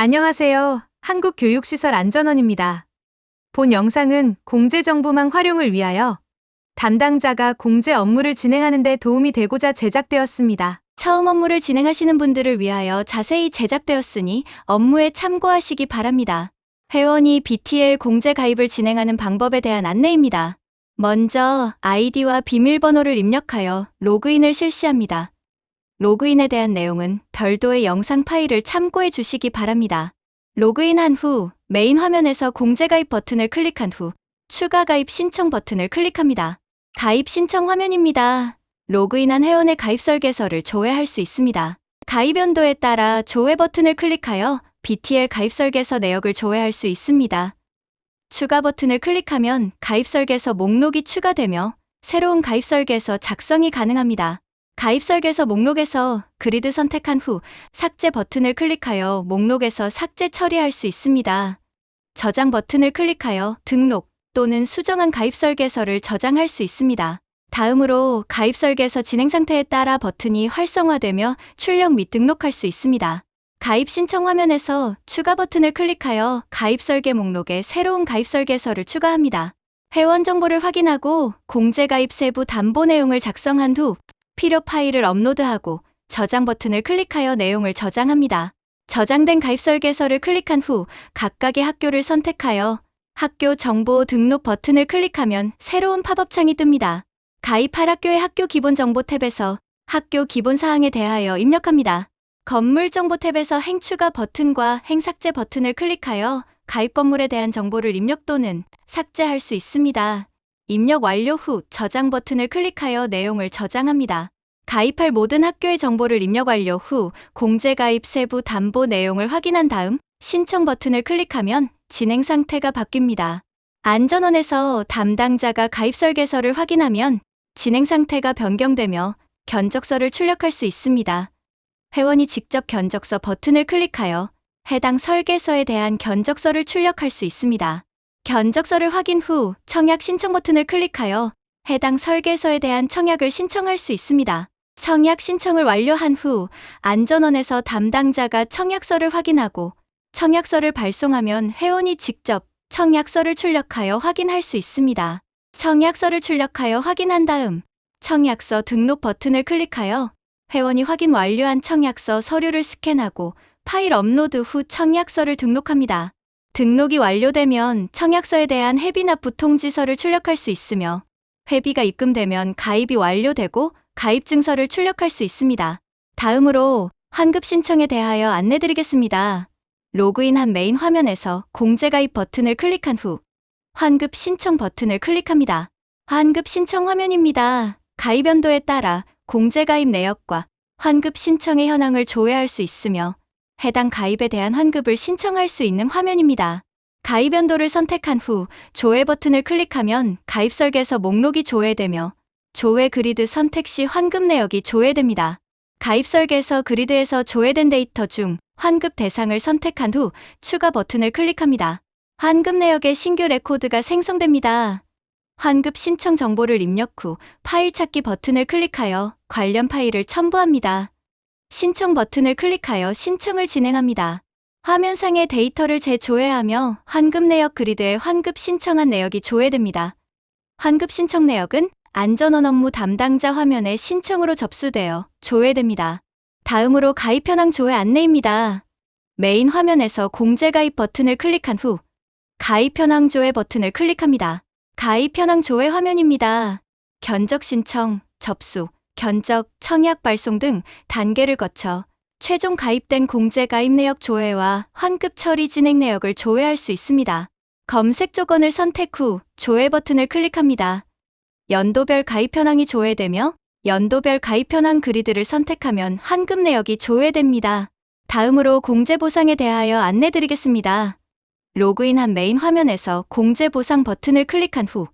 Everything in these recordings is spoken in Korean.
안녕하세요. 한국교육시설안전원입니다. 본 영상은 공제정보망 활용을 위하여 담당자가 공제 업무를 진행하는 데 도움이 되고자 제작되었습니다. 처음 업무를 진행하시는 분들을 위하여 자세히 제작되었으니 업무에 참고하시기 바랍니다. 회원이 BTL 공제 가입을 진행하는 방법에 대한 안내입니다. 먼저 아이디와 비밀번호를 입력하여 로그인을 실시합니다. 로그인에 대한 내용은 별도의 영상 파일을 참고해 주시기 바랍니다. 로그인한 후 메인 화면에서 공제 가입 버튼을 클릭한 후 추가 가입 신청 버튼을 클릭합니다. 가입 신청 화면입니다. 로그인한 회원의 가입 설계서를 조회할 수 있습니다. 가입 연도에 따라 조회 버튼을 클릭하여 BTL 가입 설계서 내역을 조회할 수 있습니다. 추가 버튼을 클릭하면 가입 설계서 목록이 추가되며 새로운 가입 설계서 작성이 가능합니다. 가입 설계서 목록에서 그리드 선택한 후 삭제 버튼을 클릭하여 목록에서 삭제 처리할 수 있습니다. 저장 버튼을 클릭하여 등록 또는 수정한 가입 설계서를 저장할 수 있습니다. 다음으로 가입 설계서 진행 상태에 따라 버튼이 활성화되며 출력 및 등록할 수 있습니다. 가입 신청 화면에서 추가 버튼을 클릭하여 가입 설계 목록에 새로운 가입 설계서를 추가합니다. 회원 정보를 확인하고 공제 가입 세부 담보 내용을 작성한 후 필요 파일을 업로드하고 저장 버튼을 클릭하여 내용을 저장합니다. 저장된 가입 설계서를 클릭한 후 각각의 학교를 선택하여 학교 정보 등록 버튼을 클릭하면 새로운 팝업 창이 뜹니다. 가입할 학교의 학교 기본 정보 탭에서 학교 기본 사항에 대하여 입력합니다. 건물 정보 탭에서 행 추가 버튼과 행 삭제 버튼을 클릭하여 가입 건물에 대한 정보를 입력 또는 삭제할 수 있습니다. 입력 완료 후 저장 버튼을 클릭하여 내용을 저장합니다. 가입할 모든 학교의 정보를 입력 완료 후 공제 가입 세부 담보 내용을 확인한 다음 신청 버튼을 클릭하면 진행 상태가 바뀝니다. 안전원에서 담당자가 가입 설계서를 확인하면 진행 상태가 변경되며 견적서를 출력할 수 있습니다. 회원이 직접 견적서 버튼을 클릭하여 해당 설계서에 대한 견적서를 출력할 수 있습니다. 견적서를 확인 후 청약 신청 버튼을 클릭하여 해당 설계서에 대한 청약을 신청할 수 있습니다. 청약 신청을 완료한 후 안전원에서 담당자가 청약서를 확인하고 청약서를 발송하면 회원이 직접 청약서를 출력하여 확인할 수 있습니다. 청약서를 출력하여 확인한 다음 청약서 등록 버튼을 클릭하여 회원이 확인 완료한 청약서 서류를 스캔하고 파일 업로드 후 청약서를 등록합니다. 등록이 완료되면 청약서에 대한 회비 납부 통지서를 출력할 수 있으며 회비가 입금되면 가입이 완료되고 가입 증서를 출력할 수 있습니다. 다음으로 환급 신청에 대하여 안내드리겠습니다. 로그인한 메인 화면에서 공제 가입 버튼을 클릭한 후 환급 신청 버튼을 클릭합니다. 환급 신청 화면입니다. 가입 연도에 따라 공제 가입 내역과 환급 신청의 현황을 조회할 수 있으며 해당 가입에 대한 환급을 신청할 수 있는 화면입니다. 가입 연도를 선택한 후 조회 버튼을 클릭하면 가입 설계서 목록이 조회되며 조회 그리드 선택 시 환급 내역이 조회됩니다. 가입 설계서 그리드에서 조회된 데이터 중 환급 대상을 선택한 후 추가 버튼을 클릭합니다. 환급 내역의 신규 레코드가 생성됩니다. 환급 신청 정보를 입력 후 파일 찾기 버튼을 클릭하여 관련 파일을 첨부합니다. 신청 버튼을 클릭하여 신청을 진행합니다. 화면상의 데이터를 재조회하며 환급 내역 그리드에 환급 신청한 내역이 조회됩니다. 환급 신청 내역은 안전원 업무 담당자 화면에 신청으로 접수되어 조회됩니다. 다음으로 가입 현황 조회 안내입니다. 메인 화면에서 공제 가입 버튼을 클릭한 후 가입 현황 조회 버튼을 클릭합니다. 가입 현황 조회 화면입니다. 견적 신청, 접수, 견적, 청약 발송 등 단계를 거쳐 최종 가입된 공제 가입 내역 조회와 환급 처리 진행 내역을 조회할 수 있습니다. 검색 조건을 선택 후 조회 버튼을 클릭합니다. 연도별 가입 현황이 조회되며 연도별 가입 현황 그리드를 선택하면 환급 내역이 조회됩니다. 다음으로 공제 보상에 대하여 안내드리겠습니다. 로그인한 메인 화면에서 공제 보상 버튼을 클릭한 후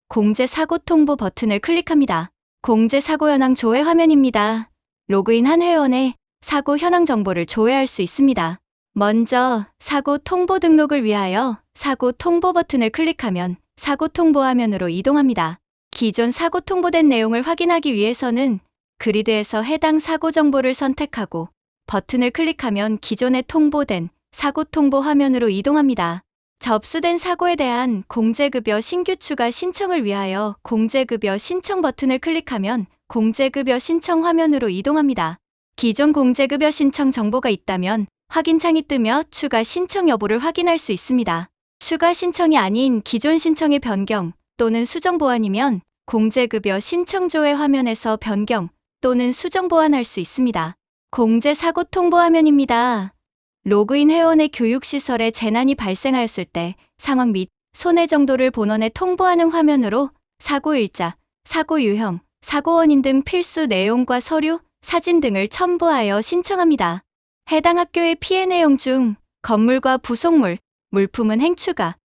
공제 사고 통보 버튼을 클릭합니다. 공제 사고 현황 조회 화면입니다. 로그인한 회원의 사고 현황 정보를 조회할 수 있습니다. 먼저 사고 통보 등록을 위하여 사고 통보 버튼을 클릭하면 사고 통보 화면으로 이동합니다. 기존 사고 통보된 내용을 확인하기 위해서는 그리드에서 해당 사고 정보를 선택하고 버튼을 클릭하면 기존에 통보된 사고 통보 화면으로 이동합니다. 접수된 사고에 대한 공제급여 신규 추가 신청을 위하여 공제급여 신청 버튼을 클릭하면 공제급여 신청 화면으로 이동합니다. 기존 공제급여 신청 정보가 있다면 확인창이 뜨며 추가 신청 여부를 확인할 수 있습니다. 추가 신청이 아닌 기존 신청의 변경 또는 수정 보완이면 공제급여 신청조회 화면에서 변경 또는 수정 보완할 수 있습니다. 공제사고 통보 화면입니다. 로그인 회원의 교육시설에 재난이 발생하였을 때 상황 및 손해 정도를 본원에 통보하는 화면으로 사고 일자, 사고 유형, 사고 원인 등 필수 내용과 서류, 사진 등을 첨부하여 신청합니다. 해당 학교의 피해 내용 중 건물과 부속물, 물품은 행추가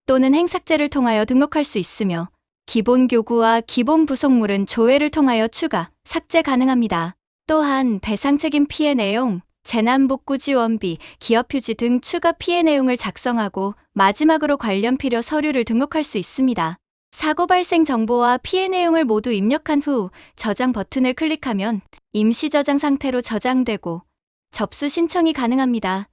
또는 행삭제를 통하여 등록할 수 있으며 기본 교구와 기본 부속물은 조회를 통하여 추가, 삭제 가능합니다. 또한 배상 책임 피해 내용, 재난복구지원비, 기업휴지 등 추가 피해 내용을 작성하고 마지막으로 관련 필요 서류를 등록할 수 있습니다. 사고 발생 정보와 피해 내용을 모두 입력한 후 저장 버튼을 클릭하면 임시 저장 상태로 저장되고 접수 신청이 가능합니다.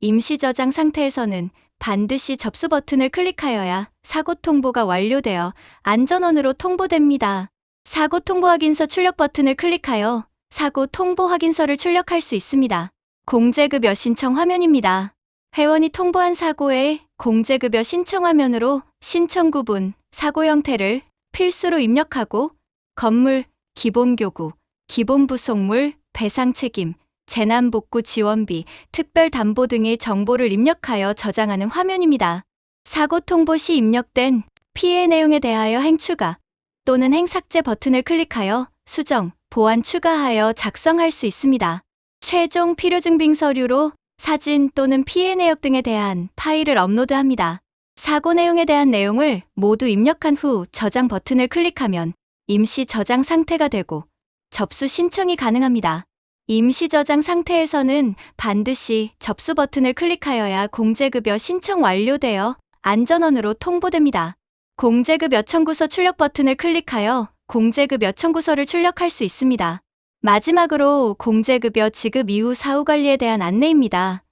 임시 저장 상태에서는 반드시 접수 버튼을 클릭하여야 사고 통보가 완료되어 안전원으로 통보됩니다. 사고 통보 확인서 출력 버튼을 클릭하여 사고 통보 확인서를 출력할 수 있습니다. 공제급여 신청 화면입니다. 회원이 통보한 사고의 공제급여 신청 화면으로 신청 구분, 사고 형태를 필수로 입력하고 건물, 기본교구, 기본부속물, 배상 책임, 재난복구 지원비, 특별담보 등의 정보를 입력하여 저장하는 화면입니다. 사고 통보 시 입력된 피해 내용에 대하여 행추가 또는 행삭제 버튼을 클릭하여 수정, 보완 추가하여 작성할 수 있습니다. 최종 필요증빙 서류로 사진 또는 피해 내역 등에 대한 파일을 업로드합니다. 사고 내용에 대한 내용을 모두 입력한 후 저장 버튼을 클릭하면 임시 저장 상태가 되고 접수 신청이 가능합니다. 임시 저장 상태에서는 반드시 접수 버튼을 클릭하여야 공제급여 신청 완료되어 안전원으로 통보됩니다. 공제급여 청구서 출력 버튼을 클릭하여 공제급여 청구서를 출력할 수 있습니다. 마지막으로 공제급여 지급 이후 사후 관리에 대한 안내입니다.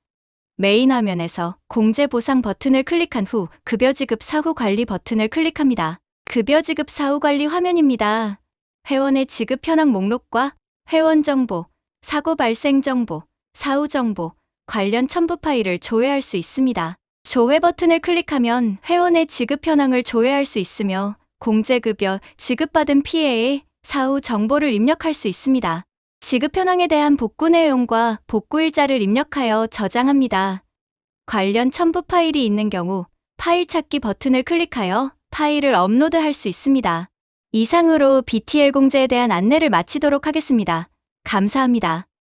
메인 화면에서 공제보상 버튼을 클릭한 후 급여 지급 사후 관리 버튼을 클릭합니다. 급여 지급 사후 관리 화면입니다. 회원의 지급 현황 목록과 회원 정보, 사고 발생 정보, 사후 정보, 관련 첨부 파일을 조회할 수 있습니다. 조회 버튼을 클릭하면 회원의 지급 현황을 조회할 수 있으며 공제급여 지급받은 피해의 사후 정보를 입력할 수 있습니다. 지급 현황에 대한 복구 내용과 복구 일자를 입력하여 저장합니다. 관련 첨부 파일이 있는 경우 파일 찾기 버튼을 클릭하여 파일을 업로드할 수 있습니다. 이상으로 BTL 공제에 대한 안내를 마치도록 하겠습니다. 감사합니다.